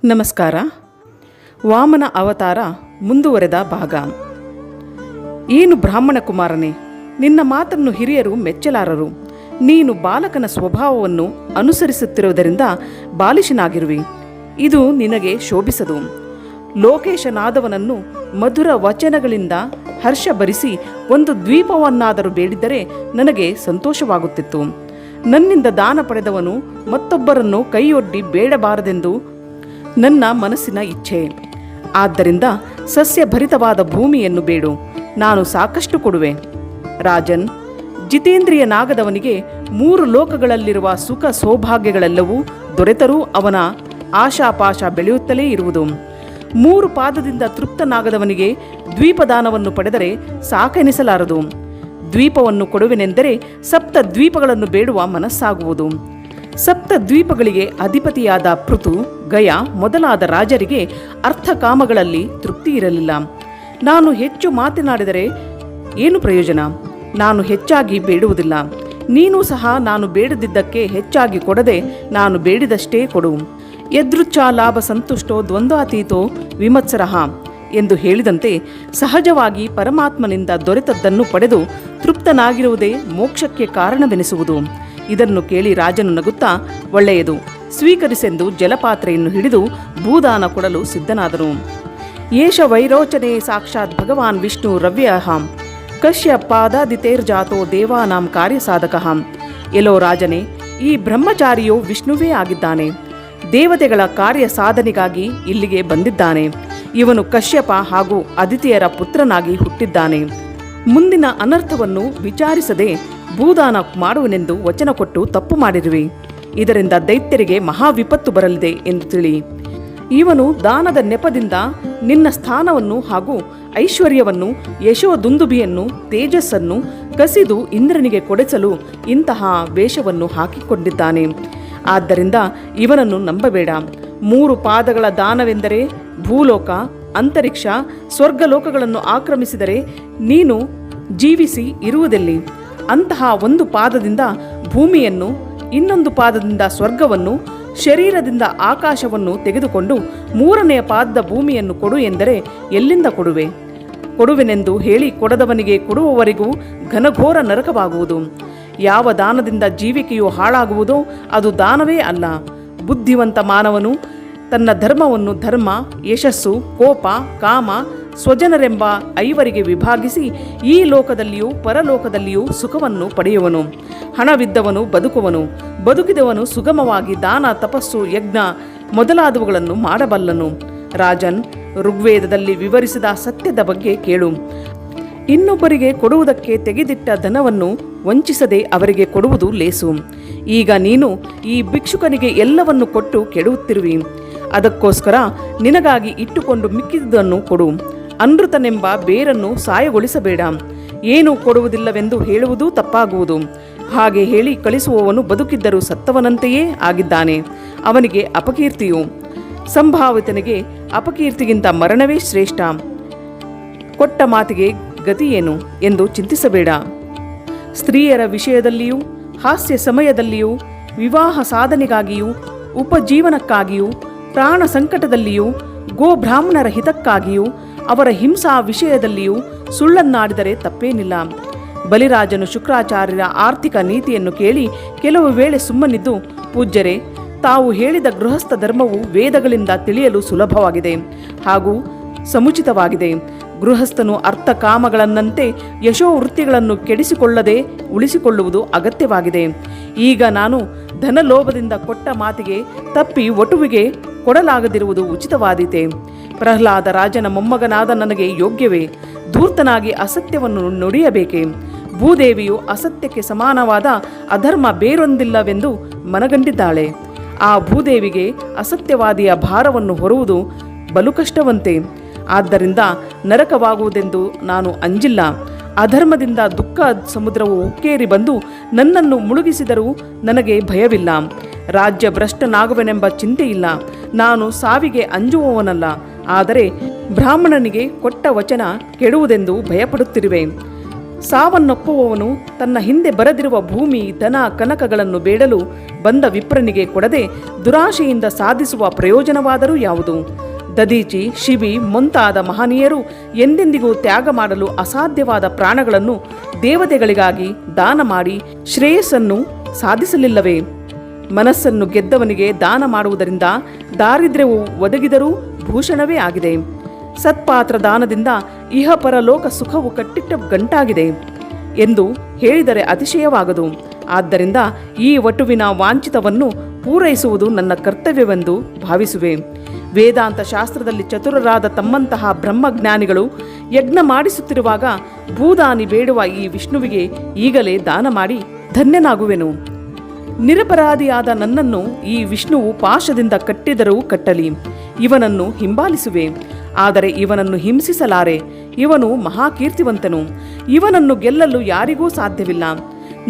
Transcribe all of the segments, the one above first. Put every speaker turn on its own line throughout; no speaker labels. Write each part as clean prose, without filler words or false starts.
ನಮಸ್ಕಾರ. ವಾಮನ ಅವತಾರ ಮುಂದುವರೆದ ಭಾಗ. ಏನು ಬ್ರಾಹ್ಮಣ ಕುಮಾರನೇ, ನಿನ್ನ ಮಾತನ್ನು ಹಿರಿಯರು ಮೆಚ್ಚಲಾರರು. ನೀನು ಬಾಲಕನ ಸ್ವಭಾವವನ್ನು ಅನುಸರಿಸುತ್ತಿರುವುದರಿಂದ ಬಾಲಿಶನಾಗಿರುವಿ. ಇದು ನಿನಗೆ ಶೋಭಿಸದು. ಲೋಕೇಶನಾದವನನ್ನು ಮಧುರ ವಚನಗಳಿಂದ ಹರ್ಷಭರಿಸಿ ಒಂದು ದ್ವೀಪವನ್ನಾದರೂ ಬೇಡಿದ್ದರೆ ನನಗೆ ಸಂತೋಷವಾಗುತ್ತಿತ್ತು. ನನ್ನಿಂದ ದಾನ ಪಡೆದವನು ಮತ್ತೊಬ್ಬರನ್ನು ಕೈಯೊಡ್ಡಿ ಬೇಡಬಾರದೆಂದು ನನ್ನ ಮನಸ್ಸಿನ ಇಚ್ಛೆ. ಆದ್ದರಿಂದ ಸಸ್ಯಭರಿತವಾದ ಭೂಮಿಯನ್ನು ಬೇಡು, ನಾನು ಸಾಕಷ್ಟು ಕೊಡುವೆ. ರಾಜನ್, ಜಿತೇಂದ್ರಿಯನಾಗದವನಿಗೆ 3 ಲೋಕಗಳಲ್ಲಿರುವ ಸುಖ ಸೌಭಾಗ್ಯಗಳೆಲ್ಲವೂ ದೊರೆತರೂ ಅವನ ಆಶಾಪಾಶ ಬೆಳೆಯುತ್ತಲೇ ಇರುವುದು. 3 ಪಾದದಿಂದ ತೃಪ್ತನಾಗದವನಿಗೆ ದ್ವೀಪದಾನವನ್ನು ಪಡೆದರೆ ಸಾಕೆನಿಸಲಾರದು. ದ್ವೀಪವನ್ನು ಕೊಡುವೆನೆಂದರೆ 7 ದ್ವೀಪಗಳನ್ನು ಬೇಡುವ ಮನಸ್ಸಾಗುವುದು. 7 ದ್ವೀಪಗಳಿಗೆ ಅಧಿಪತಿಯಾದ ಪೃಥು, ಗಯ ಮೊದಲಾದ ರಾಜರಿಗೆ ಅರ್ಥಕಾಮಗಳಲ್ಲಿ ತೃಪ್ತಿ ಇರಲಿಲ್ಲ. ನಾನು ಹೆಚ್ಚು ಮಾತನಾಡಿದರೆ ಏನು ಪ್ರಯೋಜನ? ನಾನು ಹೆಚ್ಚಾಗಿ ಬೇಡುವುದಿಲ್ಲ. ನೀನು ಸಹ ನಾನು ಬೇಡದಿದ್ದಕ್ಕೆ ಹೆಚ್ಚಾಗಿ ಕೊಡದೆ ನಾನು ಬೇಡಿದಷ್ಟೇ ಕೊಡು. ಯದೃಚ್ಛಾ ಲಾಭ ಸಂತುಷ್ಟೋ ದ್ವಂದ್ವಾತೀತೋ ವಿಮತ್ಸರಃ ಎಂದು ಹೇಳಿದಂತೆ ಸಹಜವಾಗಿ ಪರಮಾತ್ಮನಿಂದ ದೊರೆತದ್ದನ್ನು ಪಡೆದು ತೃಪ್ತನಾಗಿರುವುದೇ ಮೋಕ್ಷಕ್ಕೆ ಕಾರಣವೆನಿಸುವುದು. ಇದನ್ನು ಕೇಳಿ ರಾಜನು ನಗುತ್ತಾ, ಒಳ್ಳೆಯದು, ಸ್ವೀಕರಿಸೆಂದು ಜಲಪಾತ್ರೆಯನ್ನು ಹಿಡಿದು ಭೂದಾನ ಕೊಡಲು ಸಿದ್ಧನಾದನು. ಏಷ ವೈರೋಚನೆ ಸಾಕ್ಷಾತ್ ಭಗವಾನ್ ವಿಷ್ಣು ರವ್ಯಃ ಕಶ್ಯ ಪಾದಾದಿತೇರ್ಜಾತೋ ದೇವಾನಾಂ ಕಾರ್ಯಸಾಧಕಃ. ಎಲ್ಲೋ ರಾಜನೇ, ಈ ಬ್ರಹ್ಮಚಾರಿಯು ವಿಷ್ಣುವೇ ಆಗಿದ್ದಾನೆ. ದೇವತೆಗಳ ಕಾರ್ಯ ಸಾಧನೆಗಾಗಿ ಇಲ್ಲಿಗೆ ಬಂದಿದ್ದಾನೆ. ಇವನು ಕಶ್ಯಪ ಹಾಗೂ ಅದಿತಿಯರ ಪುತ್ರನಾಗಿ ಹುಟ್ಟಿದ್ದಾನೆ. ಮುಂದಿನ ಅನರ್ಥವನ್ನು ವಿಚಾರಿಸದೆ ಭೂದಾನ ಮಾಡುವನೆಂದು ವಚನ ಕೊಟ್ಟು ತಪ್ಪು ಮಾಡಿರುವೆ. ಇದರಿಂದ ದೈತ್ಯರಿಗೆ ಮಹಾವಿಪತ್ತು ಬರಲಿದೆ ಎಂದು ತಿಳಿ. ಇವನು ದಾನದ ನೆಪದಿಂದ ನಿನ್ನ ಸ್ಥಾನವನ್ನು ಹಾಗೂ ಐಶ್ವರ್ಯವನ್ನು, ಯಶೋದುಂದುಭಿಯನ್ನು, ತೇಜಸ್ಸನ್ನು ಕಸಿದು ಇಂದ್ರನಿಗೆ ಕೊಡಿಸಲು ಇಂತಹ ವೇಷವನ್ನು ಹಾಕಿಕೊಂಡಿದ್ದಾನೆ. ಆದ್ದರಿಂದ ಇವನನ್ನು ನಂಬಬೇಡ. 3 ಪಾದಗಳ ದಾನವೆಂದರೆ ಭೂಲೋಕ, ಅಂತರಿಕ್ಷ, ಸ್ವರ್ಗಲೋಕಗಳನ್ನು ಆಕ್ರಮಿಸಿದರೆ ನೀನು ಜೀವಿಸಿ ಇರುವುದೆಲ್ಲಿ? ಅಂತಹ 1 ಪಾದದಿಂದ ಭೂಮಿಯನ್ನು, ಇನ್ನೊಂದು ಪಾದದಿಂದ ಸ್ವರ್ಗವನ್ನು, ಶರೀರದಿಂದ ಆಕಾಶವನ್ನು ತೆಗೆದುಕೊಂಡು 3ನೇ ಪಾದದ ಭೂಮಿಯನ್ನು ಕೊಡು ಎಂದರೆ ಎಲ್ಲಿಂದ ಕೊಡುವೆ? ಕೊಡುವೆನೆಂದು ಹೇಳಿ ಕೊಡದವನಿಗೆ ಕೊಡುವವರೆಗೂ ಘನಘೋರ ನರಕವಾಗುವುದು. ಯಾವ ದಾನದಿಂದ ಜೀವಿಕೆಯು ಹಾಳಾಗುವುದೋ ಅದು ದಾನವೇ ಅಲ್ಲ. ಬುದ್ಧಿವಂತ ಮಾನವನು ತನ್ನ ಧರ್ಮವನ್ನು ಧರ್ಮ, ಯಶಸ್ಸು, ಕೋಪ, ಕಾಮ, ಸ್ವಜನರೆಂಬ 5 ವಿಭಾಗಿಸಿ ಈ ಲೋಕದಲ್ಲಿಯೂ ಪರಲೋಕದಲ್ಲಿಯೂ ಸುಖವನ್ನು ಪಡೆಯುವನು. ಹಣವಿದ್ದವನು ಬದುಕುವನು, ಬದುಕಿದವನು ಸುಗಮವಾಗಿ ದಾನ, ತಪಸ್ಸು, ಯಜ್ಞ ಮೊದಲಾದವುಗಳನ್ನು ಮಾಡಬಲ್ಲನು. ರಾಜನ್, ಋಗ್ವೇದದಲ್ಲಿ ವಿವರಿಸಿದ ಸತ್ಯದ ಬಗ್ಗೆ ಕೇಳು. ಇನ್ನೊಬ್ಬರಿಗೆ ಕೊಡುವುದಕ್ಕೆ ತೆಗೆದಿಟ್ಟ ಧನವನ್ನು ವಂಚಿಸದೆ ಅವರಿಗೆ ಕೊಡುವುದು ಲೇಸು. ಈಗ ನೀನು ಈ ಭಿಕ್ಷುಕನಿಗೆ ಎಲ್ಲವನ್ನು ಕೊಟ್ಟು ಕೆಡುತ್ತಿರುವಿ. ಅದಕ್ಕೋಸ್ಕರ ನಿನಗಾಗಿ ಇಟ್ಟುಕೊಂಡು ಮಿಕ್ಕಿದುದನ್ನು ಕೊಡು. ಅನೃತನೆಂಬ ಬೇರನ್ನು ಸಾಯಗೊಳಿಸಬೇಡ. ಏನೂ ಕೊಡುವುದಿಲ್ಲವೆಂದು ಹೇಳುವುದೂ ತಪ್ಪಾಗುವುದು. ಹಾಗೆ ಹೇಳಿ ಕಳಿಸುವವನು ಬದುಕಿದ್ದರೂ ಸತ್ತವನಂತೆಯೇ ಆಗಿದ್ದಾನೆ. ಅವನಿಗೆ ಅಪಕೀರ್ತಿಯು. ಸಂಭಾವಿತನಿಗೆ ಅಪಕೀರ್ತಿಗಿಂತ ಮರಣವೇ ಶ್ರೇಷ್ಠ. ಕೊಟ್ಟ ಮಾತಿಗೆ ಗತಿಯೇನು ಎಂದು ಚಿಂತಿಸಬೇಡ. ಸ್ತ್ರೀಯರ ವಿಷಯದಲ್ಲಿಯೂ, ಹಾಸ್ಯ ಸಮಯದಲ್ಲಿಯೂ, ವಿವಾಹ ಸಾಧನೆಗಾಗಿಯೂ, ಉಪಜೀವನಕ್ಕಾಗಿಯೂ, ಪ್ರಾಣ ಸಂಕಟದಲ್ಲಿಯೂ, ಗೋಬ್ರಾಹ್ಮಣರ ಹಿತಕ್ಕಾಗಿಯೂ, ಅವರ ಹಿಂಸಾ ವಿಷಯದಲ್ಲಿಯೂ ಸುಳ್ಳನ್ನಾಡಿದರೆ ತಪ್ಪೇನಿಲ್ಲ. ಬಲಿರಾಜನು ಶುಕ್ರಾಚಾರ್ಯರ ಆರ್ಥಿಕ ನೀತಿಯನ್ನು ಕೇಳಿ ಕೆಲವು ವೇಳೆ ಸುಮ್ಮನಿದ್ದು, ಪೂಜ್ಯರೇ, ತಾವು ಹೇಳಿದ ಗೃಹಸ್ಥ ಧರ್ಮವು ವೇದಗಳಿಂದ ತಿಳಿಯಲು ಸುಲಭವಾಗಿದೆ ಹಾಗೂ ಸಮುಚಿತವಾಗಿದೆ. ಗೃಹಸ್ಥನು ಅರ್ಥ ಕಾಮಗಳನ್ನಂತೆ ಯಶೋವೃತ್ತಿಗಳನ್ನು ಕೆಡಿಸಿಕೊಳ್ಳದೆ ಉಳಿಸಿಕೊಳ್ಳುವುದು ಅಗತ್ಯವಾಗಿದೆ. ಈಗ ನಾನು ಧನಲೋಭದಿಂದ ಕೊಟ್ಟ ಮಾತಿಗೆ ತಪ್ಪಿ ಒಟುವಿಗೆ ಕೊಡಲಾಗದಿರುವುದು ಉಚಿತವಾದೀತೆ. ಪ್ರಹ್ಲಾದ ರಾಜನ ಮೊಮ್ಮಗನಾದ ನನಗೆ ಯೋಗ್ಯವೇ? ಧೂರ್ತನಾಗಿ ಅಸತ್ಯವನ್ನು ನುಡಿಯಬೇಕೆ? ಭೂದೇವಿಯು ಅಸತ್ಯಕ್ಕೆ ಸಮಾನವಾದ ಅಧರ್ಮ ಬೇರೊಂದಿಲ್ಲವೆಂದು ಮನಗಂಡಿದ್ದಾಳೆ. ಆ ಭೂದೇವಿಗೆ ಅಸತ್ಯವಾದಿಯ ಭಾರವನ್ನು ಹೊರುವುದು ಬಲು ಕಷ್ಟವಂತೆ. ಆದ್ದರಿಂದ ನರಕವಾಗುವುದೆಂದು ನಾನು ಅಂಜಿಲ್ಲ. ಅಧರ್ಮದಿಂದ ದುಃಖ ಸಮುದ್ರವು ಉಕ್ಕೇರಿ ಬಂದು ನನ್ನನ್ನು ಮುಳುಗಿಸಿದರೂ ನನಗೆ ಭಯವಿಲ್ಲ. ರಾಜ್ಯ ಭ್ರಷ್ಟನಾಗುವೆನೆಂಬ ಚಿಂತೆಯಿಲ್ಲ. ನಾನು ಸಾವಿಗೆ ಅಂಜುವವನಲ್ಲ. ಆದರೆ ಬ್ರಾಹ್ಮಣನಿಗೆ ಕೊಟ್ಟ ವಚನ ಕೆಡುವುದೆಂದು ಭಯಪಡುತ್ತಿರುವೆ. ಸಾವನ್ನಪ್ಪುವವನು ತನ್ನ ಹಿಂದೆ ಬರದಿರುವ ಭೂಮಿ ಧನ ಕನಕಗಳನ್ನು ಬೇಡಲು ಬಂದ ವಿಪ್ರನಿಗೆ ಕೊಡದೆ ದುರಾಶೆಯಿಂದ ಸಾಧಿಸುವ ಪ್ರಯೋಜನವಾದರೂ ಯಾವುದು? ದದೀಚಿ, ಶಿಬಿ ಮುಂತಾದ ಮಹನೀಯರು ಎಂದೆಂದಿಗೂ ತ್ಯಾಗ ಮಾಡಲು ಅಸಾಧ್ಯವಾದ ಪ್ರಾಣಗಳನ್ನು ದೇವತೆಗಳಿಗಾಗಿ ದಾನ ಮಾಡಿ ಶ್ರೇಯಸ್ಸನ್ನು ಸಾಧಿಸಲಿಲ್ಲವೇ? ಮನಸ್ಸನ್ನು ಗೆದ್ದವನಿಗೆ ದಾನ ಮಾಡುವುದರಿಂದ ದಾರಿದ್ರ್ಯವು ಒದಗಿದರೂ ಭೂಷಣವೇ ಆಗಿದೆ. ಸತ್ಪಾತ್ರ ದಾನದಿಂದ ಇಹಪರಲೋಕ ಸುಖವು ಕಟ್ಟಿಟ್ಟ ಗಂಟಾಗಿದೆ ಎಂದು ಹೇಳಿದರೆ ಅತಿಶಯವಾಗದು. ಆದ್ದರಿಂದ ಈ ವಟುವಿನ ವಾಂಛಿತವನ್ನು ಪೂರೈಸುವುದು ನನ್ನ ಕರ್ತವ್ಯವೆಂದು ಭಾವಿಸುವೆ. ವೇದಾಂತ ಶಾಸ್ತ್ರದಲ್ಲಿ ಚತುರರಾದ ತಮ್ಮಂತಹ ಬ್ರಹ್ಮಜ್ಞಾನಿಗಳು ಯಜ್ಞ ಮಾಡಿಸುತ್ತಿರುವಾಗ ಭೂದಾನಿ ಬೇಡುವ ಈ ವಿಷ್ಣುವಿಗೆ ಈಗಲೇ ದಾನ ಮಾಡಿ ಧನ್ಯನಾಗುವೆನು. ನಿರಪರಾಧಿಯಾದ ನನ್ನನ್ನು ಈ ವಿಷ್ಣುವು ಪಾಶದಿಂದ ಕಟ್ಟಿದರೂ ಕಟ್ಟಲಿ, ಇವನನ್ನು ಹಿಂಬಾಲಿಸುವೆ. ಆದರೆ ಇವನನ್ನು ಹಿಂಸಿಸಲಾರೆ. ಇವನು ಮಹಾಕೀರ್ತಿವಂತನು. ಇವನನ್ನು ಗೆಲ್ಲಲು ಯಾರಿಗೂ ಸಾಧ್ಯವಿಲ್ಲ.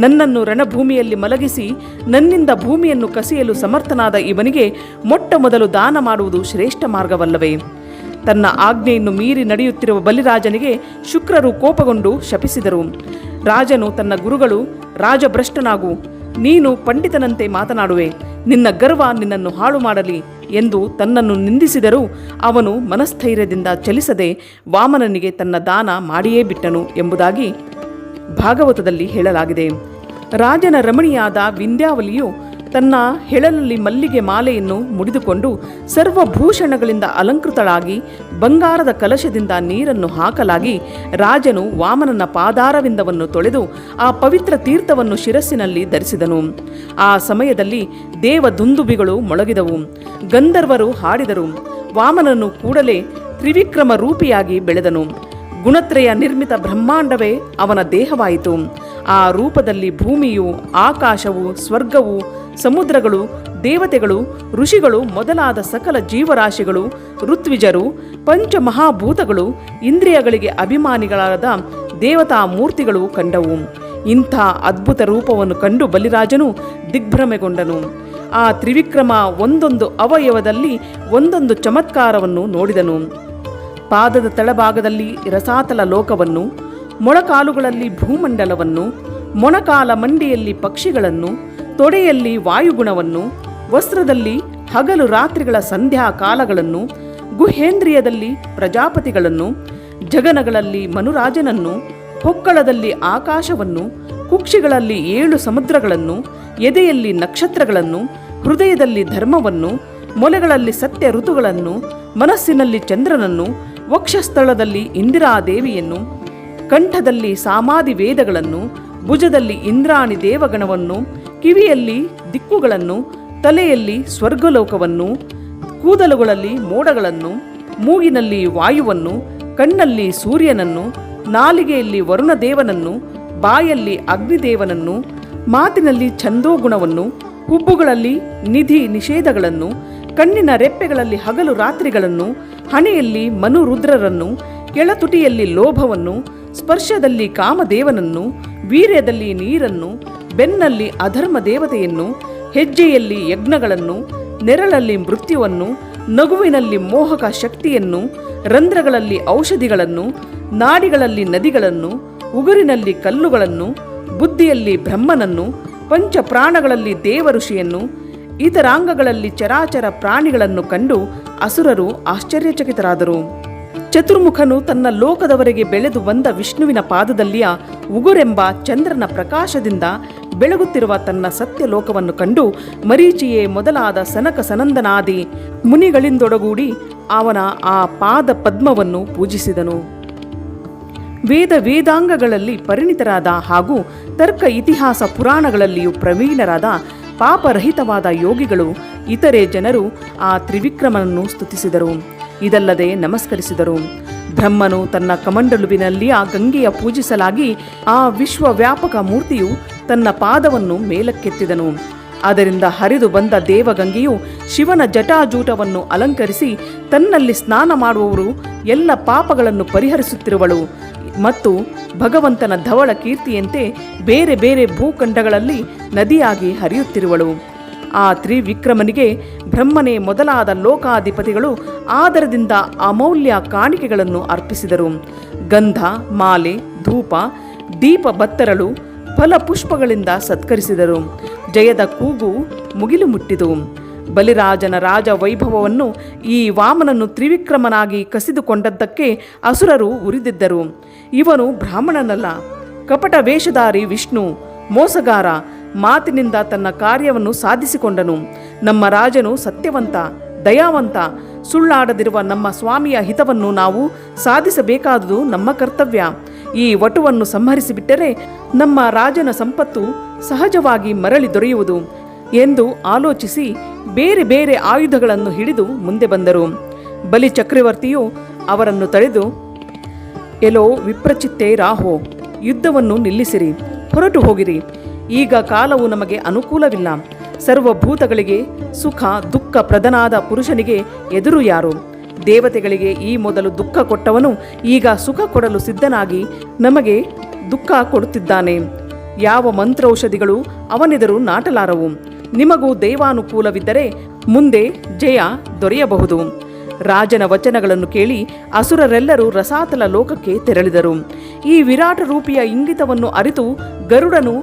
ನನ್ನನ್ನು ರಣಭೂಮಿಯಲ್ಲಿ ಮಲಗಿಸಿ ನನ್ನಿಂದ ಭೂಮಿಯನ್ನು ಕಸಿಯಲು ಸಮರ್ಥನಾದ ಇವನಿಗೆ ಮೊಟ್ಟ ಮೊದಲು ದಾನ ಮಾಡುವುದು ಶ್ರೇಷ್ಠ ಮಾರ್ಗವಲ್ಲವೇ? ತನ್ನ ಆಜ್ಞೆಯನ್ನು ಮೀರಿ ನಡೆಯುತ್ತಿರುವ ಬಲಿರಾಜನಿಗೆ ಶುಕ್ರರು ಕೋಪಗೊಂಡು ಶಪಿಸಿದರು. ರಾಜನು ತನ್ನ ಗುರುಗಳು, ರಾಜಭ್ರಷ್ಟನಾಗು, ನೀನು ಪಂಡಿತನಂತೆ ಮಾತನಾಡುವೆ, ನಿನ್ನ ಗರ್ವ ನಿನ್ನನ್ನು ಹಾಳು ಮಾಡಲಿ ಎಂದು ತನ್ನನ್ನು ನಿಂದಿಸಿದರೂ ಅವನು ಮನಸ್ಥೈರ್ಯದಿಂದ ಚಲಿಸದೆ ವಾಮನನಿಗೆ ತನ್ನ ದಾನ ಮಾಡಿಯೇ ಬಿಟ್ಟನು ಎಂಬುದಾಗಿ ಭಾಗವತದಲ್ಲಿ ಹೇಳಲಾಗಿದೆ. ರಾಜನ ರಮಣಿಯಾದ ವಿಂಧ್ಯಾವಲಿಯು ತನ್ನ ಹೆಳಲಲ್ಲಿ ಮಲ್ಲಿಗೆ ಮಾಲೆಯನ್ನು ಮುಡಿದುಕೊಂಡು ಸರ್ವಭೂಷಣಗಳಿಂದ ಅಲಂಕೃತಳಾಗಿ ಬಂಗಾರದ ಕಲಶದಿಂದ ನೀರನ್ನು ಹಾಕಲಾಗಿ ರಾಜನು ವಾಮನನ ಪಾದಾರವಿಂದವನ್ನು ತೊಳೆದು ಆ ಪವಿತ್ರ ತೀರ್ಥವನ್ನು ಶಿರಸ್ಸಿನಲ್ಲಿ ಧರಿಸಿದನು. ಆ ಸಮಯದಲ್ಲಿ ದೇವದುಂದುಬಿಗಳು ಮೊಳಗಿದವು, ಗಂಧರ್ವರು ಹಾಡಿದರು. ವಾಮನನು ಕೂಡಲೇ ತ್ರಿವಿಕ್ರಮ ರೂಪಿಯಾಗಿ ಬೆಳೆದನು. ಗುಣತ್ರಯ ನಿರ್ಮಿತ ಬ್ರಹ್ಮಾಂಡವೇ ಅವನ ದೇಹವಾಯಿತು. ಆ ರೂಪದಲ್ಲಿ ಭೂಮಿಯು, ಆಕಾಶವು, ಸ್ವರ್ಗವು, ಸಮುದ್ರಗಳು, ದೇವತೆಗಳು, ಋಷಿಗಳು ಮೊದಲಾದ ಸಕಲ ಜೀವರಾಶಿಗಳು, ಋತ್ವಿಜರು, ಪಂಚಮಹಾಭೂತಗಳು, ಇಂದ್ರಿಯಗಳಿಗೆ ಅಭಿಮಾನಿಗಳಾದ ದೇವತಾ ಮೂರ್ತಿಗಳು ಕಂಡವು. ಇಂಥ ಅದ್ಭುತ ರೂಪವನ್ನು ಕಂಡು ಬಲಿರಾಜನು ದಿಗ್ಭ್ರಮೆಗೊಂಡನು. ಆ ತ್ರಿವಿಕ್ರಮ ಒಂದೊಂದು ಅವಯವದಲ್ಲಿ ಒಂದೊಂದು ಚಮತ್ಕಾರವನ್ನು ನೋಡಿದನು. ಪಾದದ ತಳಭಾಗದಲ್ಲಿ ರಸಾತಲ ಲೋಕವನ್ನು, ಮೊಳಕಾಲುಗಳಲ್ಲಿ ಭೂಮಂಡಲವನ್ನು, ಮೊಣಕಾಲ ಮಂಡಿಯಲ್ಲಿ ಪಕ್ಷಿಗಳನ್ನು, ತೊಡೆಯಲ್ಲಿ ವಾಯುಗುಣವನ್ನು, ವಸ್ತ್ರದಲ್ಲಿ ಹಗಲು ರಾತ್ರಿಗಳ ಸಂಧ್ಯಾ ಕಾಲಗಳನ್ನು, ಗುಹೇಂದ್ರಿಯದಲ್ಲಿ ಪ್ರಜಾಪತಿಗಳನ್ನು, ಜಗನಗಳಲ್ಲಿ ಮನುರಾಜನನ್ನು, ಹೊಕ್ಕಳದಲ್ಲಿ ಆಕಾಶವನ್ನು, ಕುಕ್ಷಿಗಳಲ್ಲಿ 7 ಸಮುದ್ರಗಳನ್ನು, ಎದೆಯಲ್ಲಿ ನಕ್ಷತ್ರಗಳನ್ನು, ಹೃದಯದಲ್ಲಿ ಧರ್ಮವನ್ನು, ಮೊಲೆಗಳಲ್ಲಿ ಸತ್ಯ ಋತುಗಳನ್ನು, ಮನಸ್ಸಿನಲ್ಲಿ ಚಂದ್ರನನ್ನು, ವಕ್ಷಸ್ಥಳದಲ್ಲಿ ಇಂದಿರಾದೇವಿಯನ್ನು, ಕಂಠದಲ್ಲಿ ಸಾಮಾಧಿ ವೇದಗಳನ್ನು, ಭುಜದಲ್ಲಿ ಇಂದ್ರಾಣಿ ದೇವಗಣವನ್ನು, ಕಿವಿಯಲ್ಲಿ ದಿಕ್ಕುಗಳನ್ನು, ತಲೆಯಲ್ಲಿ ಸ್ವರ್ಗಲೋಕವನ್ನು, ಕೂದಲುಗಳಲ್ಲಿ ಮೋಡಗಳನ್ನು, ಮೂಗಿನಲ್ಲಿ ವಾಯುವನ್ನು, ಕಣ್ಣಲ್ಲಿ ಸೂರ್ಯನನ್ನು, ನಾಲಿಗೆಯಲ್ಲಿ ವರುಣದೇವನನ್ನು, ಬಾಯಲ್ಲಿ ಅಗ್ನಿದೇವನನ್ನು, ಮಾತಿನಲ್ಲಿ ಛಂದೋಗುಣವನ್ನು, ಹುಬ್ಬುಗಳಲ್ಲಿ ನಿಧಿ ನಿಷೇಧಗಳನ್ನು, ಕಣ್ಣಿನ ರೆಪ್ಪೆಗಳಲ್ಲಿ ಹಗಲು ರಾತ್ರಿಗಳನ್ನು, ಹಣೆಯಲ್ಲಿ ಮನುರುದ್ರರನ್ನು, ಕೆಳತುಟಿಯಲ್ಲಿ ಲೋಭವನ್ನು, ಸ್ಪರ್ಶದಲ್ಲಿ ಕಾಮದೇವನನ್ನು, ವೀರ್ಯದಲ್ಲಿ ನೀರನ್ನು, ಬೆನ್ನಲ್ಲಿ ಅಧರ್ಮ ದೇವತೆಯನ್ನು, ಹೆಜ್ಜೆಯಲ್ಲಿ ಯಜ್ಞಗಳನ್ನು, ನೆರಳಲ್ಲಿ ಮೃತ್ಯುವನ್ನು, ನಗುವಿನಲ್ಲಿ ಮೋಹಕ ಶಕ್ತಿಯನ್ನು, ರಂಧ್ರಗಳಲ್ಲಿ ಔಷಧಿಗಳನ್ನು, ನಾಡಿಗಳಲ್ಲಿ ನದಿಗಳನ್ನು, ಉಗುರಿನಲ್ಲಿ ಕಲ್ಲುಗಳನ್ನು, ಬುದ್ಧಿಯಲ್ಲಿ ಬ್ರಹ್ಮನನ್ನು, ಪಂಚಪ್ರಾಣಗಳಲ್ಲಿ ದೇವಋಷಿಯನ್ನು, ಇತರಾಂಗಗಳಲ್ಲಿ ಚರಾಚರ ಪ್ರಾಣಿಗಳನ್ನು ಕಂಡು ಅಸುರರು ಆಶ್ಚರ್ಯಚಕಿತರಾದರು. ಚತುರ್ಮುಖನು ತನ್ನ ಲೋಕದವರೆಗೆ ಬೆಳೆದು ಬಂದ ವಿಷ್ಣುವಿನ ಪಾದದಲ್ಲಿಯ ಉಗುರೆಂಬ ಚಂದ್ರನ ಪ್ರಕಾಶದಿಂದ ಬೆಳಗುತ್ತಿರುವ ತನ್ನ ಸತ್ಯಲೋಕವನ್ನು ಕಂಡು ಮರೀಚಿಯೇ ಮೊದಲಾದ ಸನಕ ಸನಂದನಾದಿ ಮುನಿಗಳಿಂದೊಡಗೂಡಿ ಅವನ ಆ ಪಾದ ಪದ್ಮವನ್ನು ಪೂಜಿಸಿದನು. ವೇದಾಂಗಗಳಲ್ಲಿ ಪರಿಣಿತರಾದ ಹಾಗೂ ತರ್ಕ ಇತಿಹಾಸ ಪುರಾಣಗಳಲ್ಲಿಯೂ ಪ್ರವೀಣರಾದ ಪಾಪರಹಿತವಾದ ಯೋಗಿಗಳು ಇತರೆ ಜನರು ಆ ತ್ರಿವಿಕ್ರಮನನ್ನು ಸ್ತುತಿಸಿದರು. ಇದಲ್ಲದೆ ನಮಸ್ಕರಿಸಿದರು. ಬ್ರಹ್ಮನು ತನ್ನ ಕಮಂಡಲುವಿನಲ್ಲಿ ಆ ಗಂಗೆಯ ಪೂಜಿಸಲಾಗಿ ಆ ವಿಶ್ವವ್ಯಾಪಕ ಮೂರ್ತಿಯು ತನ್ನ ಪಾದವನ್ನು ಮೇಲಕ್ಕೆತ್ತಿದನು. ಅದರಿಂದ ಹರಿದು ಬಂದ ದೇವಗಂಗೆಯು ಶಿವನ ಜಟಾಜೂಟವನ್ನು ಅಲಂಕರಿಸಿ ತನ್ನಲ್ಲಿ ಸ್ನಾನ ಮಾಡುವವರು ಎಲ್ಲ ಪಾಪಗಳನ್ನು ಪರಿಹರಿಸುತ್ತಿರುವಳು ಮತ್ತು ಭಗವಂತನ ಧವಳ ಕೀರ್ತಿಯಂತೆ ಬೇರೆ ಬೇರೆ ಭೂಖಂಡಗಳಲ್ಲಿ ನದಿಯಾಗಿ ಹರಿಯುತ್ತಿರುವಳು. ಆ ತ್ರಿವಿಕ್ರಮನಿಗೆ ಬ್ರಹ್ಮನೇ ಮೊದಲಾದ ಲೋಕಾಧಿಪತಿಗಳು ಆದರದಿಂದ ಅಮೌಲ್ಯ ಕಾಣಿಕೆಗಳನ್ನು ಅರ್ಪಿಸಿದರು. ಗಂಧ, ಮಾಲೆ, ಧೂಪ, ದೀಪ ಬತ್ತರಳು ಫಲಪುಷ್ಪಗಳಿಂದ ಸತ್ಕರಿಸಿದರು. ಜಯದ ಕೂಗು ಮುಗಿಲು ಮುಟ್ಟಿತು. ಬಲಿರಾಜನ ರಾಜ ವೈಭವವನ್ನು ಈ ವಾಮನನು ತ್ರಿವಿಕ್ರಮನಾಗಿ ಕಸಿದುಕೊಂಡದ್ದಕ್ಕೆ ಅಸುರರು ಉರಿದಿದ್ದರು. ಇವನು ಬ್ರಾಹ್ಮಣನಲ್ಲ, ಕಪಟ ವೇಷಧಾರಿ ವಿಷ್ಣು, ಮೋಸಗಾರ. ಮಾತಿನಿಂದ ತನ್ನ ಕಾರ್ಯವನ್ನು ಸಾಧಿಸಿಕೊಂಡನು. ನಮ್ಮ ರಾಜನು ಸತ್ಯವಂತ, ದಯಾವಂತ. ಸುಳ್ಳಾಡದಿರುವ ನಮ್ಮ ಸ್ವಾಮಿಯ ಹಿತವನ್ನು ನಾವು ಸಾಧಿಸಬೇಕಾದುದು ನಮ್ಮ ಕರ್ತವ್ಯ. ಈ ವಟುವನ್ನು ಸಂಹರಿಸಿಬಿಟ್ಟರೆ ನಮ್ಮ ರಾಜನ ಸಂಪತ್ತು ಸಹಜವಾಗಿ ಮರಳಿ ದೊರೆಯುವುದು ಎಂದು ಆಲೋಚಿಸಿ ಬೇರೆ ಬೇರೆ ಆಯುಧಗಳನ್ನು ಹಿಡಿದು ಮುಂದೆ ಬಂದರು. ಬಲಿ ಚಕ್ರವರ್ತಿಯು ಅವರನ್ನು ತಡೆದು, ಎಲೋ ವಿಪ್ರಚಿತ್ತೆ ರಾಹೋ, ಯುದ್ಧವನ್ನು ನಿಲ್ಲಿಸಿರಿ, ಹೊರಟು ಹೋಗಿರಿ. ಈಗ ಕಾಲವು ನಮಗೆ ಅನುಕೂಲವಿಲ್ಲ. ಸರ್ವಭೂತಗಳಿಗೆ ಸುಖ ದುಃಖ ಪ್ರದನಾದ ಪುರುಷನಿಗೆ ಎದುರು ಯಾರು? ದೇವತೆಗಳಿಗೆ ಈ ಮೊದಲು ದುಃಖ ಕೊಟ್ಟವನು ಈಗ ಸುಖ ಕೊಡಲು ಸಿದ್ಧನಾಗಿ ನಮಗೆ ದುಃಖ ಕೊಡುತ್ತಿದ್ದಾನೆ. ಯಾವ ಮಂತ್ರೌಷಧಿಗಳು ಅವನೆದುರು ನಾಟಲಾರವು. ನಿಮಗೂ ದೈವಾನುಕೂಲವಿದ್ದರೆ ಮುಂದೆ ಜಯ ದೊರೆಯಬಹುದು. ರಾಜನ ವಚನಗಳನ್ನು ಕೇಳಿ ಅಸುರರೆಲ್ಲರೂ ರಸಾತಲ ಲೋಕಕ್ಕೆ ತೆರಳಿದರು. ಈ ವಿರಾಟ ರೂಪಿಯ ಇಂಗಿತವನ್ನು ಅರಿತು ಗರುಡನು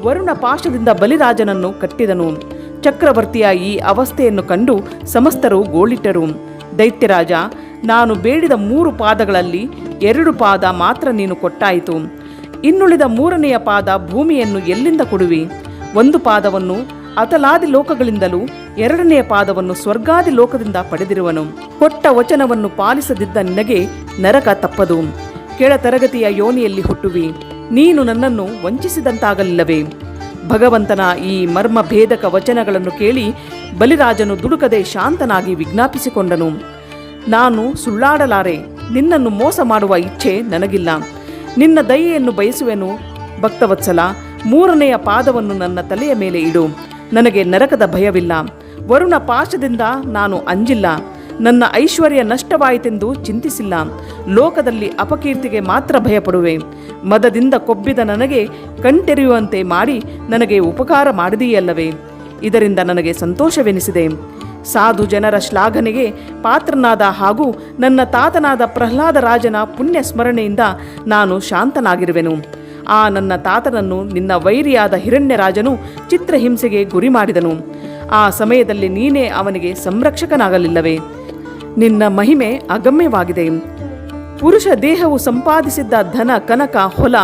ವರುಣ ಪಾಶದಿಂದ ಬಲಿರಾಜನನ್ನು ಕಟ್ಟಿದನು. ಚಕ್ರವರ್ತಿಯ ಈ ಅವಸ್ಥೆಯನ್ನು ಕಂಡು ಸಮಸ್ತರು ಗೋಳಿಟ್ಟರು. ದೈತ್ಯರಾಜ, ನಾನು ಬೇಡಿದ 3 ಪಾದಗಳಲ್ಲಿ 2 ಪಾದ ಮಾತ್ರ ನೀನು ಕೊಟ್ಟಾಯಿತು. ಇನ್ನುಳಿದ 3ನೆಯ ಪಾದ ಭೂಮಿಯನ್ನು ಎಲ್ಲಿಂದ ಕೊಡುವಿ? 1 ಪಾದವನ್ನು ಅತಲಾದಿ ಲೋಕಗಳಿಂದಲೂ 2ನೆಯ ಪಾದವನ್ನು ಸ್ವರ್ಗಾದಿ ಲೋಕದಿಂದ ಪಡೆದಿರುವನು. ಕೊಟ್ಟ ವಚನವನ್ನು ಪಾಲಿಸದಿದ್ದ ನಿನಗೆ ನರಕ ತಪ್ಪದು. ಕೆಳತರಗತಿಯ ಯೋನಿಯಲ್ಲಿ ಹುಟ್ಟುವಿ. ನೀನು ನನ್ನನ್ನು ವಂಚಿಸಿದಂತಾಗಲಿಲ್ಲವೇ? ಭಗವಂತನ ಈ ಮರ್ಮ ಭೇದಕ ವಚನಗಳನ್ನು ಕೇಳಿ ಬಲಿರಾಜನು ದುಡುಕದೆ ಶಾಂತನಾಗಿ ವಿಜ್ಞಾಪಿಸಿಕೊಂಡನು. ನಾನು ಸುಳ್ಳಾಡಲಾರೆ. ನಿನ್ನನ್ನು ಮೋಸ ಮಾಡುವ ಇಚ್ಛೆ ನನಗಿಲ್ಲ. ನಿನ್ನ ದಯೆಯನ್ನು ಬಯಸುವೆನು. ಭಕ್ತವತ್ಸಲ, 3ನೆಯ ಪಾದವನ್ನು ನನ್ನ ತಲೆಯ ಮೇಲೆ ಇಡು. ನನಗೆ ನರಕದ ಭಯವಿಲ್ಲ. ವರುಣ ಪಾಶದಿಂದ ನಾನು ಅಂಜಿಲ್ಲ. ನನ್ನ ಐಶ್ವರ್ಯ ನಷ್ಟವಾಯಿತೆಂದು ಚಿಂತಿಸಿಲ್ಲ. ಲೋಕದಲ್ಲಿ ಅಪಕೀರ್ತಿಗೆ ಮಾತ್ರ ಭಯಪಡುವೆ. ಮದದಿಂದ ಕೊಬ್ಬಿದ ನನಗೆ ಕಣ್ತೆರೆಯುವಂತೆ ಮಾಡಿ ನನಗೆ ಉಪಕಾರ ಮಾಡಿದೆಯಲ್ಲವೇ? ಇದರಿಂದ ನನಗೆ ಸಂತೋಷವೆನಿಸಿದೆ. ಸಾಧು ಜನರ ಶ್ಲಾಘನೆಗೆ ಪಾತ್ರನಾದ ಹಾಗೂ ನನ್ನ ತಾತನಾದ ಪ್ರಹ್ಲಾದ ರಾಜನ ಪುಣ್ಯ ಸ್ಮರಣೆಯಿಂದ ನಾನು ಶಾಂತನಾಗಿರುವೆನು. ಆ ನನ್ನ ತಾತನನ್ನು ನಿನ್ನ ವೈರಿಯಾದ ಹಿರಣ್ಯರಾಜನು ಚಿತ್ರಹಿಂಸೆಗೆ ಗುರಿ ಮಾಡಿದನು. ಆ ಸಮಯದಲ್ಲಿ ನೀನೇ ಅವನಿಗೆ ಸಂರಕ್ಷಕನಾಗಲಿಲ್ಲವೇ? ನಿನ್ನ ಮಹಿಮೆ ಅಗಮ್ಯವಾಗಿದೆ. ಪುರುಷ ದೇಹವು ಸಂಪಾದಿಸಿದ್ದ ಧನ ಕನಕ ಹೊಲ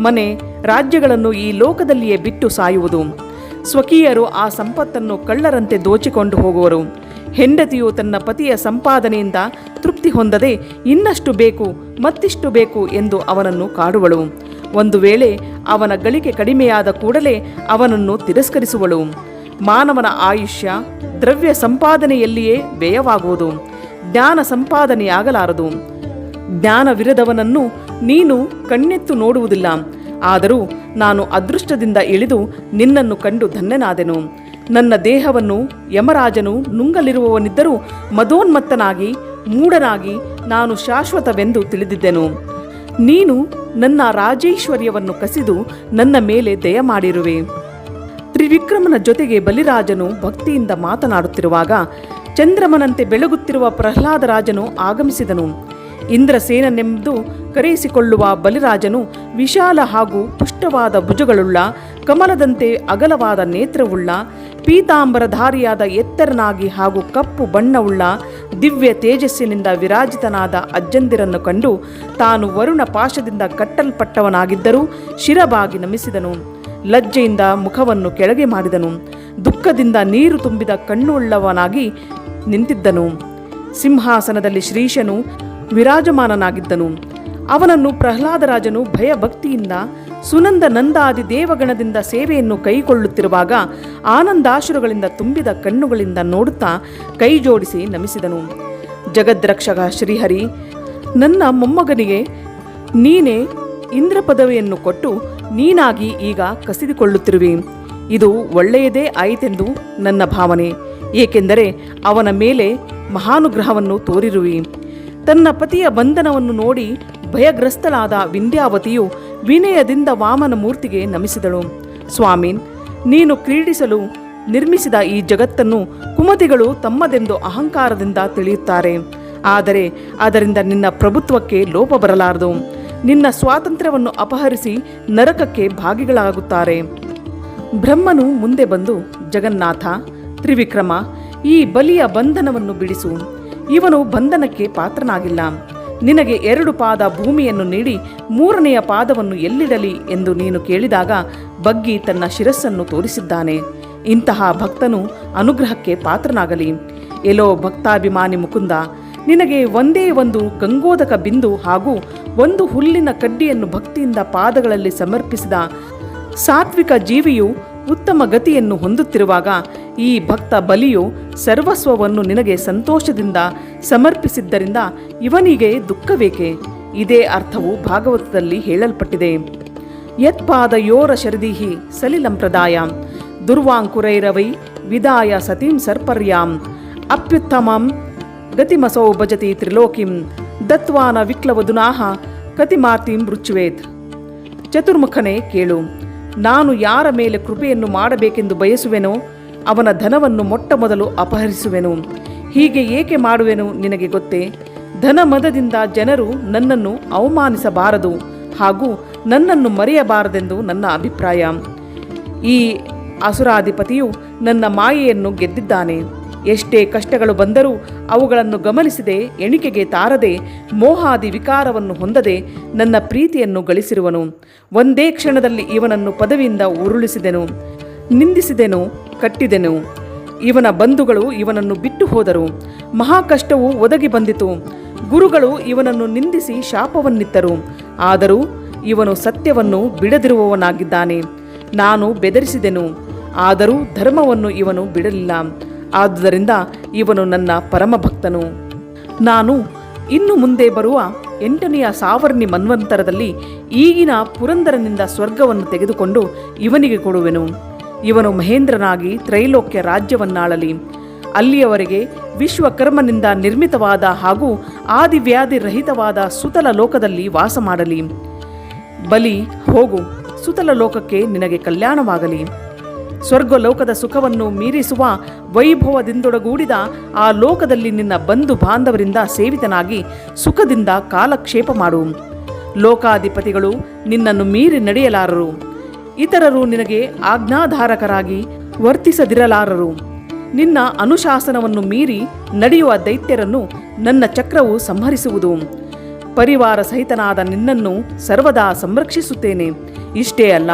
ಮನೆ ರಾಜ್ಯಗಳನ್ನು ಈ ಲೋಕದಲ್ಲಿಯೇ ಬಿಟ್ಟು ಸಾಯುವುದು. ಸ್ವಕೀಯರು ಆ ಸಂಪತ್ತನ್ನು ಕಳ್ಳರಂತೆ ದೋಚಿಕೊಂಡು ಹೋಗುವರು. ಹೆಂಡತಿಯು ತನ್ನ ಪತಿಯ ಸಂಪಾದನೆಯಿಂದ ತೃಪ್ತಿ ಹೊಂದದೆ ಇನ್ನಷ್ಟು ಬೇಕು ಮತ್ತಿಷ್ಟು ಬೇಕು ಎಂದು ಅವನನ್ನು ಕಾಡುವಳು. ಒಂದು ವೇಳೆ ಅವನ ಗಳಿಕೆ ಕಡಿಮೆಯಾದ ಕೂಡಲೇ ಅವನನ್ನು ತಿರಸ್ಕರಿಸುವಳು. ಮಾನವನ ಆಯುಷ್ಯ ದ್ರವ್ಯ ಸಂಪಾದನೆಯಲ್ಲಿಯೇ ವ್ಯಯವಾಗುವುದು. ಜ್ಞಾನ ಸಂಪಾದನೆಯಾಗಲಾರದು. ಜ್ಞಾನವಿರದವನನ್ನು ನೀನು ಕಣ್ಣೆತ್ತು ನೋಡುವುದಿಲ್ಲ. ಆದರೂ ನಾನು ಅದೃಷ್ಟದಿಂದ ಇಳಿದು ನಿನ್ನನ್ನು ಕಂಡು ಧನ್ಯನಾದೆನು. ನನ್ನ ದೇಹವನ್ನು ಯಮರಾಜನು ನುಂಗಲಿರುವವನಿದ್ದರೂ ಮದೋನ್ಮತ್ತನಾಗಿ ಮೂಢನಾಗಿ ನಾನು ಶಾಶ್ವತವೆಂದು ತಿಳಿದಿದ್ದೆನು. ನೀನು ನನ್ನ ರಾಜೈಶ್ವರ್ಯವನ್ನು ಕಸಿದು ನನ್ನ ಮೇಲೆ ದಯ ಮಾಡಿರುವೆ. ತ್ರಿವಿಕ್ರಮನ ಜೊತೆಗೆ ಬಲಿರಾಜನು ಭಕ್ತಿಯಿಂದ ಮಾತನಾಡುತ್ತಿರುವಾಗ ಚಂದ್ರಮನಂತೆ ಬೆಳಗುತ್ತಿರುವ ಪ್ರಹ್ಲಾದರಾಜನು ಆಗಮಿಸಿದನು. ಇಂದ್ರಸೇನನೆಂದು ಕರೆಯಿಸಿಕೊಳ್ಳುವ ಬಲಿರಾಜನು ವಿಶಾಲ ಹಾಗೂ ಪುಷ್ಟವಾದ ಭುಜಗಳುಳ್ಳ, ಕಮಲದಂತೆ ಅಗಲವಾದ ನೇತ್ರವುಳ್ಳ, ಪೀತಾಂಬರಧಾರಿಯಾದ ಎತ್ತರನಾಗಿ ಹಾಗೂ ಕಪ್ಪು ಬಣ್ಣವುಳ್ಳ ದಿವ್ಯ ತೇಜಸ್ಸಿನಿಂದ ವಿರಾಜಿತನಾದ ಅಜ್ಜಂದಿರನ್ನು ಕಂಡು ತಾನು ವರುಣ ಪಾಶದಿಂದ ಕಟ್ಟಲ್ಪಟ್ಟವನಾಗಿದ್ದರೂ ಶಿರಬಾಗಿ ನಮಿಸಿದನು. ಲಜ್ಜೆಯಿಂದ ಮುಖವನ್ನು ಕೆಳಗೆ ಮಾಡಿದನು. ದುಃಖದಿಂದ ನೀರು ತುಂಬಿದ ಕಣ್ಣುಳ್ಳವನಾಗಿ ನಿಂತಿದ್ದನು. ಸಿಂಹಾಸನದಲ್ಲಿ ಶ್ರೀಶನು ವಿರಾಜಮಾನನಾಗಿದ್ದನು. ಅವನನ್ನು ಪ್ರಹ್ಲಾದರಾಜನು ಭಯಭಕ್ತಿಯಿಂದ ಸುನಂದ ನಂದಾದಿ ದೇವಗಣದಿಂದ ಸೇವೆಯನ್ನು ಕೈಗೊಳ್ಳುತ್ತಿರುವಾಗ ಆನಂದಾಶ್ರುಗಳಿಂದ ತುಂಬಿದ ಕಣ್ಣುಗಳಿಂದ ನೋಡುತ್ತಾ ಕೈ ಜೋಡಿಸಿ ನಮಿಸಿದನು. ಜಗದ್ರಕ್ಷಕ ಶ್ರೀಹರಿ, ನನ್ನ ಮೊಮ್ಮಗನಿಗೆ ನೀನೇ ಇಂದ್ರ ಪದವಿಯನ್ನು ಕೊಟ್ಟು ನೀನಾಗಿ ಈಗ ಕಸಿದುಕೊಳ್ಳುತ್ತಿರುವೆ. ಇದು ಒಳ್ಳೆಯದೇ ಆಯಿತೆಂದು ನನ್ನ ಭಾವನೆ. ಏಕೆಂದರೆ ಅವನ ಮೇಲೆ ಮಹಾನುಗ್ರಹವನ್ನು ತೋರಿರುವಿ. ತನ್ನ ಪತಿಯ ಬಂಧನವನ್ನು ನೋಡಿ ಭಯಗ್ರಸ್ತಳಾದ ವಿಂಧ್ಯಾವತಿಯು ವಿನಯದಿಂದ ವಾಮನ ಮೂರ್ತಿಗೆ ನಮಿಸಿದಳು. ಸ್ವಾಮಿ, ನೀನು ಕ್ರೀಡಿಸಲು ನಿರ್ಮಿಸಿದ ಈ ಜಗತ್ತನ್ನು ಕುಮತಿಗಳು ತಮ್ಮದೆಂದು ಅಹಂಕಾರದಿಂದ ತಿಳಿಯುತ್ತಾರೆ. ಆದರೆ ಅದರಿಂದ ನಿನ್ನ ಪ್ರಭುತ್ವಕ್ಕೆ ಲೋಪ ಬರಲಾರದು. ನಿನ್ನ ಸ್ವಾತಂತ್ರ್ಯವನ್ನು ಅಪಹರಿಸಿ ನರಕಕ್ಕೆ ಭಾಗಿಗಳಾಗುತ್ತಾರೆ. ಬ್ರಹ್ಮನು ಮುಂದೆ ಬಂದು, ಜಗನ್ನಾಥ, ತ್ರಿವಿಕ್ರಮ, ಈ ಬಲಿಯ ಬಂಧನವನ್ನು ಬಿಡಿಸು. ಇವನು ಬಂಧನಕ್ಕೆ ಪಾತ್ರನಾಗಿಲ್ಲ. ನಿನಗೆ 2 ಪಾದ ಭೂಮಿಯನ್ನು ನೀಡಿ 3ನೆಯ ಪಾದವನ್ನು ಎಲ್ಲಿಡಲಿ ಎಂದು ನೀನು ಕೇಳಿದಾಗ ಬಗ್ಗಿ ತನ್ನ ಶಿರಸ್ಸನ್ನು ತೋರಿಸಿದ್ದಾನೆ. ಇಂತಹ ಭಕ್ತನು ಅನುಗ್ರಹಕ್ಕೆ ಪಾತ್ರನಾಗಲಿ. ಎಲ್ಲೋ ಭಕ್ತಾಭಿಮಾನಿ ಮುಕುಂದ, ನಿನಗೆ ಒಂದೇ ಒಂದು ಗಂಗೋದಕ ಬಿಂದು ಹಾಗೂ ಒಂದು ಹುಲ್ಲಿನ ಕಡ್ಡಿಯನ್ನು ಭಕ್ತಿಯಿಂದ ಪಾದಗಳಲ್ಲಿ ಸಮರ್ಪಿಸಿದ ಸಾತ್ವಿಕ ಜೀವಿಯು ಉತ್ತಮ ಗತಿಯನ್ನು ಹೊಂದುತ್ತಿರುವಾಗ ಈ ಭಕ್ತ ಬಲಿಯು ಸರ್ವಸ್ವವನ್ನು ನಿನಗೆ ಸಂತೋಷದಿಂದ ಸಮರ್ಪಿಸಿದ್ದರಿಂದ ಇವನಿಗೆ ದುಃಖವೇಕೆ? ಇದೇ ಅರ್ಥವು ಭಾಗವತದಲ್ಲಿ ಹೇಳಲ್ಪಟ್ಟಿದೆ. ಯತ್ಪಾದಯೋರ ಶರದಿಹಿ ಸಲಿಲಂ ಪ್ರದಾಯ ದುರ್ವಾಂಕುರೈರವೈ ವಿದಾಯ ಸತೀಂ ಸರ್ಪರ್ಯಾಂ ಅಪ್ಯುತ್ತಮಂ ಗತಿಮಸೌ ಭಜತಿ ತ್ರಿಲೋಕಿಂ ದತ್ವಾನ ವಿಕ್ಲವದುನಾಹ ಕತಿಮಾತಿಂ ರುಚ್ವೇತ್. ಚತುರ್ಮುಖನೇ, ಕೇಳು. ನಾನು ಯಾರ ಮೇಲೆ ಕೃಪೆಯನ್ನು ಮಾಡಬೇಕೆಂದು ಬಯಸುವೆನೋ ಅವನ ಧನವನ್ನು ಮೊಟ್ಟಮೊದಲು ಅಪಹರಿಸುವೆನು. ಹೀಗೆ ಏಕೆ ಮಾಡುವೆನು ನಿನಗೆ ಗೊತ್ತೇ? ಧನಮದದಿಂದ ಜನರು ನನ್ನನ್ನು ಅವಮಾನಿಸಬಾರದು ಹಾಗೂ ನನ್ನನ್ನು ಮರೆಯಬಾರದೆಂದು ನನ್ನ ಅಭಿಪ್ರಾಯ. ಈ ಅಸುರಾಧಿಪತಿಯು ನನ್ನ ಮಾಯೆಯನ್ನು ಗೆದ್ದಿದ್ದಾನೆ. ಎಷ್ಟೇ ಕಷ್ಟಗಳು ಬಂದರೂ ಅವುಗಳನ್ನು ಗಮನಿಸದೆ, ಎಣಿಕೆಗೆ ತಾರದೆ, ಮೋಹಾದಿ ವಿಕಾರವನ್ನು ಹೊಂದದೆ ನನ್ನ ಪ್ರೀತಿಯನ್ನು ಗಳಿಸಿರುವನು. ಒಂದೇ ಕ್ಷಣದಲ್ಲಿ ಇವನನ್ನು ಪದವಿಯಿಂದ ಉರುಳಿಸಿದೆನು, ನಿಂದಿಸಿದೆನು, ಕಟ್ಟಿದೆನು. ಇವನ ಬಂಧುಗಳು ಇವನನ್ನು ಬಿಟ್ಟು ಹೋದರು. ಮಹಾಕಷ್ಟವು ಒದಗಿ ಬಂದಿತು. ಗುರುಗಳು ಇವನನ್ನು ನಿಂದಿಸಿ ಶಾಪವನ್ನಿತ್ತರು. ಆದರೂ ಇವನು ಸತ್ಯವನ್ನು ಬಿಡದಿರುವವನಾಗಿದ್ದಾನೆ. ನಾನು ಬೆದರಿಸಿದೆನು, ಆದರೂ ಧರ್ಮವನ್ನು ಇವನು ಬಿಡಲಿಲ್ಲ. ಆದುದರಿಂದ ಇವನು ನನ್ನ ಪರಮಭಕ್ತನು. ನಾನು ಇನ್ನು ಮುಂದೆ ಬರುವ 8ನೆಯ ಸಾವರ್ಣಿ ಮನ್ವಂತರದಲ್ಲಿ ಈಗಿನ ಪುರಂದರನಿಂದ ಸ್ವರ್ಗವನ್ನು ತೆಗೆದುಕೊಂಡು ಇವನಿಗೆ ಕೊಡುವೆನು. ಇವನು ಮಹೇಂದ್ರನಾಗಿ ತ್ರೈಲೋಕ್ಯ ರಾಜ್ಯವನ್ನಾಳಲಿ. ಅಲ್ಲಿಯವರೆಗೆ ವಿಶ್ವಕರ್ಮನಿಂದ ನಿರ್ಮಿತವಾದ ಹಾಗೂ ಆದಿವ್ಯಾಧಿ ರಹಿತವಾದ ಸುತಲ ಲೋಕದಲ್ಲಿ ವಾಸ ಮಾಡಲಿ. ಬಲಿ, ಹೋಗು, ಸುತಲ ಲೋಕಕ್ಕೆ ನಿನಗೆ ಕಲ್ಯಾಣವಾಗಲಿ. ಸ್ವರ್ಗಲೋಕದ ಸುಖವನ್ನು ಮೀರಿಸುವ ವೈಭವದಿಂದೊಡಗೂಡಿದ ಆ ಲೋಕದಲ್ಲಿ ನಿನ್ನ ಬಂಧು ಬಾಂಧವರಿಂದ ಸೇವಿತನಾಗಿ ಸುಖದಿಂದ ಕಾಲಕ್ಷೇಪ ಮಾಡು. ಲೋಕಾಧಿಪತಿಗಳು ನಿನ್ನನ್ನು ಮೀರಿ ನಡೆಯಲಾರರು. ಇತರರು ನಿನಗೆ ಆಜ್ಞಾಧಾರಕರಾಗಿ ವರ್ತಿಸದಿರಲಾರರು. ನಿನ್ನ ಅನುಶಾಸನವನ್ನು ಮೀರಿ ನಡೆಯುವ ದೈತ್ಯರನ್ನು ನನ್ನ ಚಕ್ರವು ಸಂಹರಿಸುವುದು. ಪರಿವಾರ ಸಹಿತನಾದ ನಿನ್ನನ್ನು ಸರ್ವದಾ ಸಂರಕ್ಷಿಸುತ್ತೇನೆ. ಇಷ್ಟೇ ಅಲ್ಲ,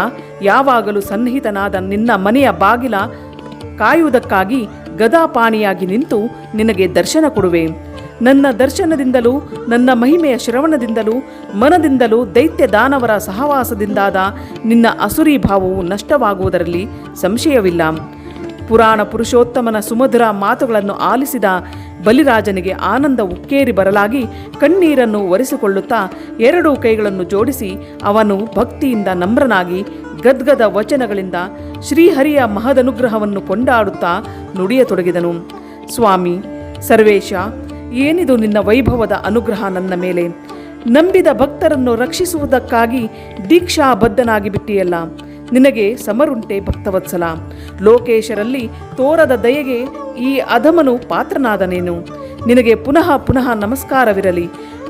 ಯಾವಾಗಲೂ ಸನ್ನಿಹಿತನಾದ ನಿನ್ನ ಮನೆಯ ಬಾಗಿಲ ಕಾಯುವುದಕ್ಕಾಗಿ ಗದಾಪಾಣಿಯಾಗಿ ನಿಂತು ನಿನಗೆ ದರ್ಶನ ಕೊಡುವೆ. ನನ್ನ ದರ್ಶನದಿಂದಲೂ ನನ್ನ ಮಹಿಮೆಯ ಶ್ರವಣದಿಂದಲೂ ಮನದಿಂದಲೂ ದೈತ್ಯ ದಾನವರ ಸಹವಾಸದಿಂದಾದ ನಿನ್ನ ಅಸುರಿ ಭಾವವು ನಷ್ಟವಾಗುವುದರಲ್ಲಿ ಸಂಶಯವಿಲ್ಲ. ಪುರಾಣ ಪುರುಷೋತ್ತಮನ ಸುಮಧುರ ಮಾತುಗಳನ್ನು ಆಲಿಸಿದ ಬಲಿರಾಜನಿಗೆ ಆನಂದ ಉಕ್ಕೇರಿ ಬರಲಾಗಿ ಕಣ್ಣೀರನ್ನು ಒರೆಸಿಕೊಳ್ಳುತ್ತಾ 2 ಕೈಗಳನ್ನು ಜೋಡಿಸಿ ಅವನು ಭಕ್ತಿಯಿಂದ ನಮ್ರನಾಗಿ ಗದ್ಗದ ವಚನಗಳಿಂದ ಶ್ರೀಹರಿಯ ಮಹದನುಗ್ರಹವನ್ನು ಕೊಂಡಾಡುತ್ತಾ ನುಡಿಯತೊಡಗಿದನು. ಸ್ವಾಮಿ ಸರ್ವೇಶ, ಏನಿದು ನಿನ್ನ ವೈಭವದ ಅನುಗ್ರಹ ನನ್ನ ಮೇಲೆ? ನಂಬಿದ ಭಕ್ತರನ್ನು ರಕ್ಷಿಸುವುದಕ್ಕಾಗಿ ದೀಕ್ಷಾಬದ್ಧನಾಗಿ ಬಿಟ್ಟಿಯಲ್ಲ. ನಿನಗೆ ಸಮರುಂಟೆ ಭಕ್ತವತ್ಸಲ. ಲೋಕೇಶರಲ್ಲಿ ತೋರದ ದಯೆಗೆ ಈ ಅಧಮನು ಪಾತ್ರನಾದನೇನು? ನಿನಗೆ ಪುನಃ ಪುನಃ ನಮಸ್ಕಾರವಿರಲಿ.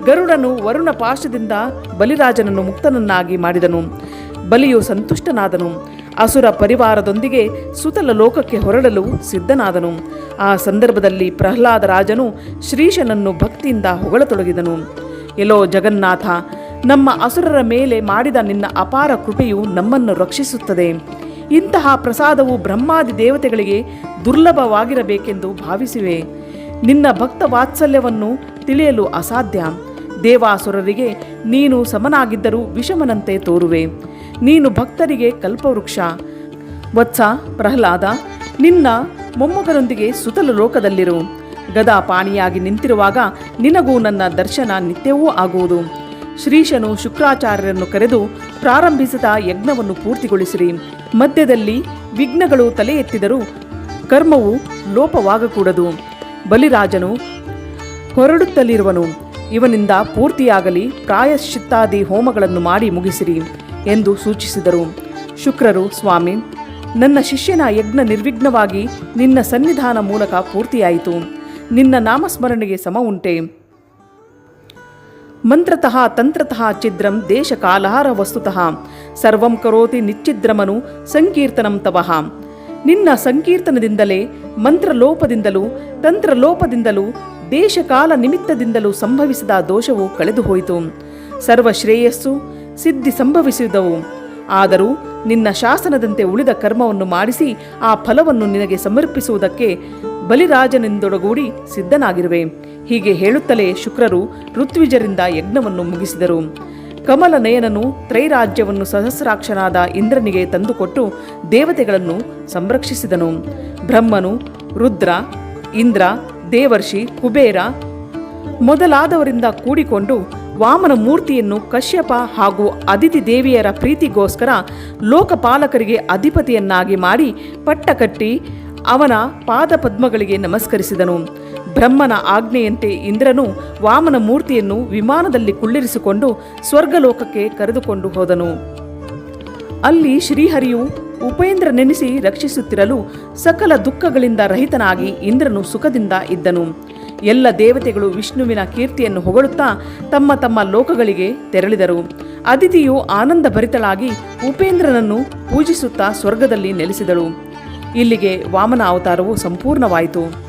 ಗರುಡನು ವರುಣ ಪಾಶದಿಂದ ಬಲಿರಾಜನನ್ನು ಮುಕ್ತನನ್ನಾಗಿ ಮಾಡಿದನು. ಬಲಿಯು ಸಂತುಷ್ಟನಾದನು. ಅಸುರ ಪರಿವಾರದೊಂದಿಗೆ ಸುತಲ ಲೋಕಕ್ಕೆ ಹೊರಡಲು ಸಿದ್ಧನಾದನು. ಆ ಸಂದರ್ಭದಲ್ಲಿ ಪ್ರಹ್ಲಾದ ರಾಜನು ಶ್ರೀಶನನ್ನು ಭಕ್ತಿಯಿಂದ ಹೊಗಳತೊಡಗಿದನು. ಎಲ್ಲೋ ಜಗನ್ನಾಥ, ನಮ್ಮ ಅಸುರರ ಮೇಲೆ ಮಾಡಿದ ನಿನ್ನ ಅಪಾರ ಕೃಪೆಯು ನಮ್ಮನ್ನು ರಕ್ಷಿಸುತ್ತದೆ. ಇಂತಹ ಪ್ರಸಾದವು ಬ್ರಹ್ಮಾದಿ ದೇವತೆಗಳಿಗೆ ದುರ್ಲಭವಾಗಿರಬೇಕೆಂದು ಭಾವಿಸಿವೆ. ನಿನ್ನ ಭಕ್ತ ವಾತ್ಸಲ್ಯವನ್ನು ತಿಳಿಯಲು ಅಸಾಧ್ಯ. ದೇವಾಸುರರಿಗೆ ನೀನು ಸಮನಾಗಿದ್ದರೂ ವಿಷಮನಂತೆ ತೋರುವೆ. ನೀನು ಭಕ್ತರಿಗೆ ಕಲ್ಪವೃಕ್ಷ. ವತ್ಸ ಪ್ರಹ್ಲಾದ, ನಿನ್ನ ಮೊಮ್ಮಗನೊಂದಿಗೆ ಸುತಲ ಲೋಕದಲ್ಲಿರು. ಗದಾಪಾಣಿಯಾಗಿ ನಿಂತಿರುವಾಗ ನಿನಗೂ ನನ್ನ ದರ್ಶನ ನಿತ್ಯವೂ ಆಗುವುದು. ಶ್ರೀಶನು ಶುಕ್ರಾಚಾರ್ಯರನ್ನು ಕರೆದು ಪ್ರಾರಂಭಿಸಿದ ಯಜ್ಞವನ್ನು ಪೂರ್ತಿಗೊಳಿಸಿರಿ. ಮಧ್ಯದಲ್ಲಿ ವಿಘ್ನಗಳು ತಲೆ ಎತ್ತಿದರೂ ಕರ್ಮವು ಲೋಪವಾಗಕೂಡದು. ಬಲಿರಾಜನು ಹೊರಡುತ್ತಲಿರುವನು. ಇವನಿಂದ ಪೂರ್ತಿಯಾಗಲಿ ಪ್ರಾಯಶ್ಚಿತ್ತಾದಿ ಹೋಮಗಳನ್ನು ಮಾಡಿ ಮುಗಿಸಿರಿ ಎಂದು ಸೂಚಿಸಿದರು. ಶುಕ್ರರು, ಸ್ವಾಮಿ, ನನ್ನ ಶಿಷ್ಯನ ಯಜ್ಞ ನಿರ್ವಿಘ್ನವಾಗಿ ನಿನ್ನ ಸನ್ನಿಧಾನ ಮೂಲಕ ಪೂರ್ತಿಯಾಯಿತು. ನಿನ್ನ ನಾಮಸ್ಮರಣೆಗೆ ಸಮ ಉಂಟೆ? ಮಂತ್ರತಃ ತಂತ್ರತಃ ಛಿದ್ರಂ ದೇಶಕಾಲಹಾರ ವಸ್ತುತಃ ಸರ್ವಂ ಕರೋತಿ ನಿಚ್ಛಿದ್ರಮನು ಸಂಕೀರ್ತನಂ ತವಃ. ನಿನ್ನ ಸಂಕೀರ್ತನದಿಂದಲೇ ಮಂತ್ರಲೋಪದಿಂದಲೂ ತಂತ್ರಲೋಪದಿಂದಲೂ ದೇಶಕಾಲ ನಿಮಿತ್ತದಿಂದಲೂ ಸಂಭವಿಸಿದ ದೋಷವು ಕಳೆದು ಹೋಯಿತು. ಸರ್ವ ಶ್ರೇಯಸ್ಸು ಸಿದ್ಧಿ ಸಂಭವಿಸಿದವು. ಆದರೂ ನಿನ್ನ ಶಾಸನದಂತೆ ಉಳಿದ ಕರ್ಮವನ್ನು ಮಾಡಿಸಿ ಆ ಫಲವನ್ನು ನಿನಗೆ ಸಮರ್ಪಿಸುವುದಕ್ಕೆ ಬಲಿರಾಜನೆಂದೊಡಗೂಡಿ ಸಿದ್ಧನಾಗಿರುವೆ. ಹೀಗೆ ಹೇಳುತ್ತಲೇ ಶುಕ್ರರು ಋತ್ವಿಜರಿಂದ ಯಜ್ಞವನ್ನು ಮುಗಿಸಿದರು. ಕಮಲನಯನನು ತ್ರೈರಾಜ್ಯವನ್ನು ಸಹಸ್ರಾಕ್ಷನಾದ ಇಂದ್ರನಿಗೆ ತಂದುಕೊಟ್ಟು ದೇವತೆಗಳನ್ನು ಸಂರಕ್ಷಿಸಿದನು. ಬ್ರಹ್ಮನು, ರುದ್ರ, ಇಂದ್ರ, ದೇವರ್ಷಿ, ಕುಬೇರ ಮೊದಲಾದವರಿಂದ ಕೂಡಿಕೊಂಡು ವಾಮನ ಮೂರ್ತಿಯನ್ನು ಕಶ್ಯಪ ಹಾಗೂ ಅದಿತಿ ದೇವಿಯರ ಪ್ರೀತಿಗೋಸ್ಕರ ಲೋಕಪಾಲಕರಿಗೆ ಅಧಿಪತಿಯನ್ನಾಗಿ ಮಾಡಿ ಪಟ್ಟ ಕಟ್ಟಿ ಅವನ ಪಾದಪದ್ಮಗಳಿಗೆ ನಮಸ್ಕರಿಸಿದನು. ಬ್ರಹ್ಮನ ಆಜ್ಞೆಯಂತೆ ಇಂದ್ರನು ವಾಮನ ಮೂರ್ತಿಯನ್ನು ವಿಮಾನದಲ್ಲಿ ಕುಳ್ಳಿರಿಸಿಕೊಂಡು ಸ್ವರ್ಗಲೋಕಕ್ಕೆ ಕರೆದುಕೊಂಡು ಹೋದನು. ಅಲ್ಲಿ ಶ್ರೀಹರಿಯು ಉಪೇಂದ್ರನೆನಿಸಿ ರಕ್ಷಿಸುತ್ತಿರಲು ಸಕಲ ದುಃಖಗಳಿಂದ ರಹಿತನಾಗಿ ಇಂದ್ರನು ಸುಖದಿಂದ ಇದ್ದನು. ಎಲ್ಲ ದೇವತೆಗಳು ವಿಷ್ಣುವಿನ ಕೀರ್ತಿಯನ್ನು ಹೊಗಳುತ್ತಾ ತಮ್ಮ ತಮ್ಮ ಲೋಕಗಳಿಗೆ ತೆರಳಿದರು. ಅದಿತಿಯು ಆನಂದ ಭರಿತಳಾಗಿ ಉಪೇಂದ್ರನನ್ನು ಪೂಜಿಸುತ್ತಾ ಸ್ವರ್ಗದಲ್ಲಿ ನೆಲೆಸಿದಳು. ಇಲ್ಲಿಗೆ ವಾಮನ ಅವತಾರವು ಸಂಪೂರ್ಣವಾಯಿತು.